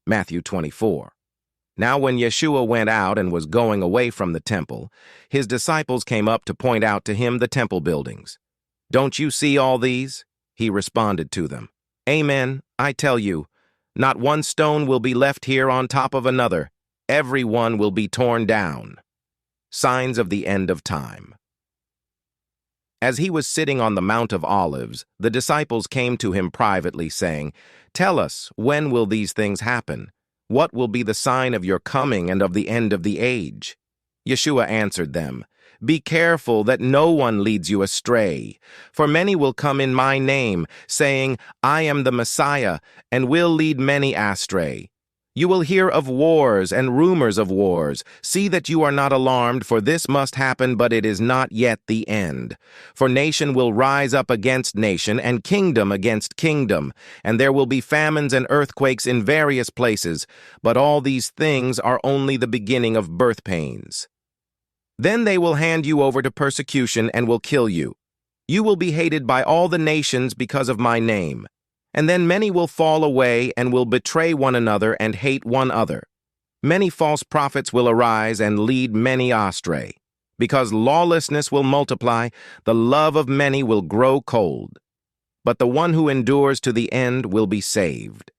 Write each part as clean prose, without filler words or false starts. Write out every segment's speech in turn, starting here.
Matthew 24. Now when Yeshua went out and was going away from the temple, his disciples came up to point out to him the temple buildings. "Don't you see all these?" He responded to them. "Amen, I tell you, not one stone will be left here on top of another. Every one will be torn down." Signs of the end of time. As he was sitting on the Mount of Olives, the disciples came to him privately, saying, "Tell us, when will these things happen? What will be the sign of your coming and of the end of the age?" Yeshua answered them, "Be careful that no one leads you astray. For many will come in my name, saying, 'I am the Messiah,' and will lead many astray. You will hear of wars and rumors of wars. See that you are not alarmed, for this must happen, but it is not yet the end. For nation will rise up against nation, and kingdom against kingdom, and there will be famines and earthquakes in various places, but all these things are only the beginning of birth pains. Then they will hand you over to persecution and will kill you. You will be hated by all the nations because of my name. And then many will fall away and will betray one another and hate one other. Many false prophets will arise and lead many astray. Because lawlessness will multiply, the love of many will grow cold. But the one who endures to the end will be saved.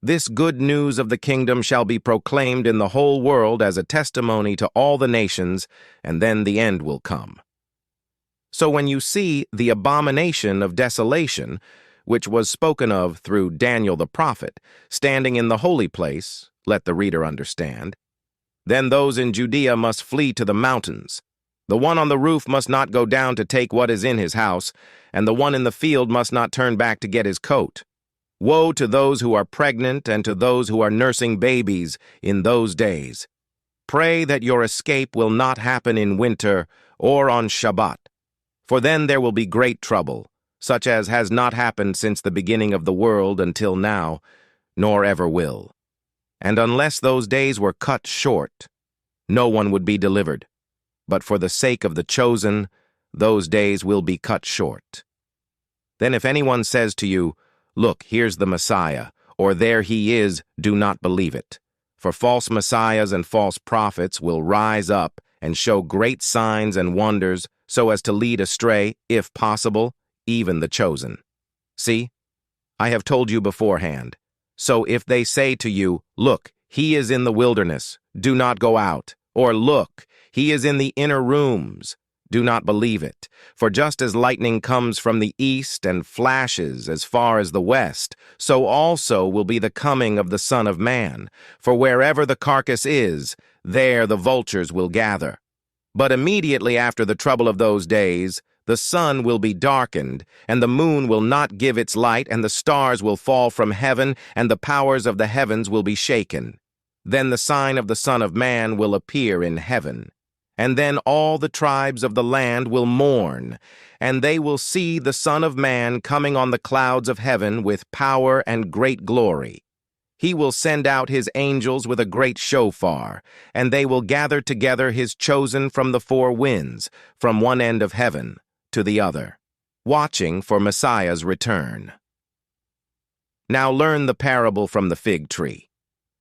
This good news of the kingdom shall be proclaimed in the whole world as a testimony to all the nations, and then the end will come. So when you see the abomination of desolation, which was spoken of through Daniel the prophet, standing in the holy place, let the reader understand. Then those in Judea must flee to the mountains. The one on the roof must not go down to take what is in his house, and the one in the field must not turn back to get his coat. Woe to those who are pregnant and to those who are nursing babies in those days. Pray that your escape will not happen in winter or on Shabbat, for then there will be great trouble, such as has not happened since the beginning of the world until now, nor ever will. And unless those days were cut short, no one would be delivered. But for the sake of the chosen, those days will be cut short. Then if anyone says to you, 'Look, here's the Messiah,' or 'There he is,' do not believe it. For false messiahs and false prophets will rise up and show great signs and wonders so as to lead astray, if possible, even the chosen. See, I have told you beforehand. So if they say to you, 'Look, he is in the wilderness,' do not go out. Or 'Look, he is in the inner rooms,' do not believe it. For just as lightning comes from the east and flashes as far as the west, so also will be the coming of the Son of Man. For wherever the carcass is, there the vultures will gather. But immediately after the trouble of those days, the sun will be darkened, and the moon will not give its light, and the stars will fall from heaven, and the powers of the heavens will be shaken. Then the sign of the Son of Man will appear in heaven. And then all the tribes of the land will mourn, and they will see the Son of Man coming on the clouds of heaven with power and great glory. He will send out his angels with a great shofar, and they will gather together his chosen from the four winds, from one end of heaven to the other, watching for Messiah's return. Now learn the parable from the fig tree.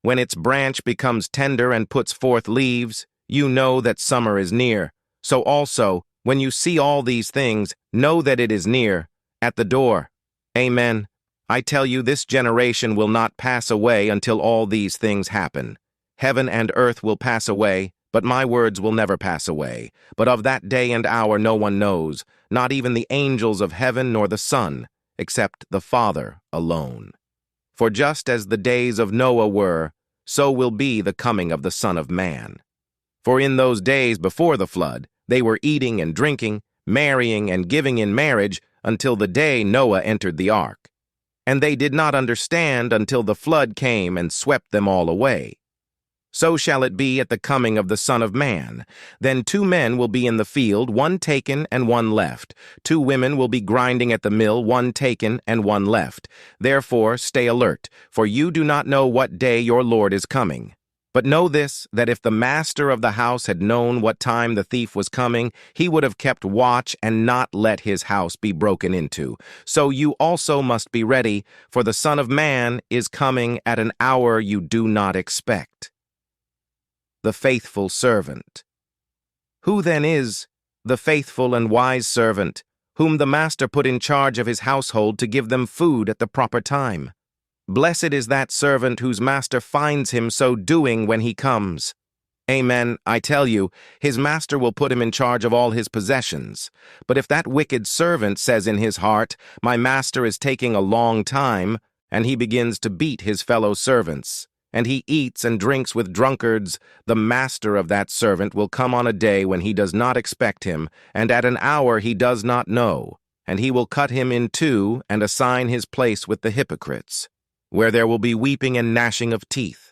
When its branch becomes tender and puts forth leaves, you know that summer is near. So also, when you see all these things, know that it is near, at the door. Amen. I tell you, this generation will not pass away until all these things happen. Heaven and earth will pass away, but my words will never pass away. But of that day and hour no one knows, not even the angels of heaven nor the Son, except the Father alone. For just as the days of Noah were, so will be the coming of the Son of Man. For in those days before the flood, they were eating and drinking, marrying and giving in marriage, until the day Noah entered the ark. And they did not understand until the flood came and swept them all away. So shall it be at the coming of the Son of Man. Then 2 men will be in the field, one taken and one left. 2 women will be grinding at the mill, one taken and one left. Therefore stay alert, for you do not know what day your Lord is coming. But know this, that if the master of the house had known what time the thief was coming, he would have kept watch and not let his house be broken into. So you also must be ready, for the Son of Man is coming at an hour you do not expect. The faithful servant. Who then is the faithful and wise servant, whom the master put in charge of his household to give them food at the proper time? Blessed is that servant whose master finds him so doing when he comes. Amen, I tell you, his master will put him in charge of all his possessions. But if that wicked servant says in his heart, "My master is taking a long time," and he begins to beat his fellow servants, and he eats and drinks with drunkards, the master of that servant will come on a day when he does not expect him, and at an hour he does not know, and he will cut him in two and assign his place with the hypocrites, where there will be weeping and gnashing of teeth.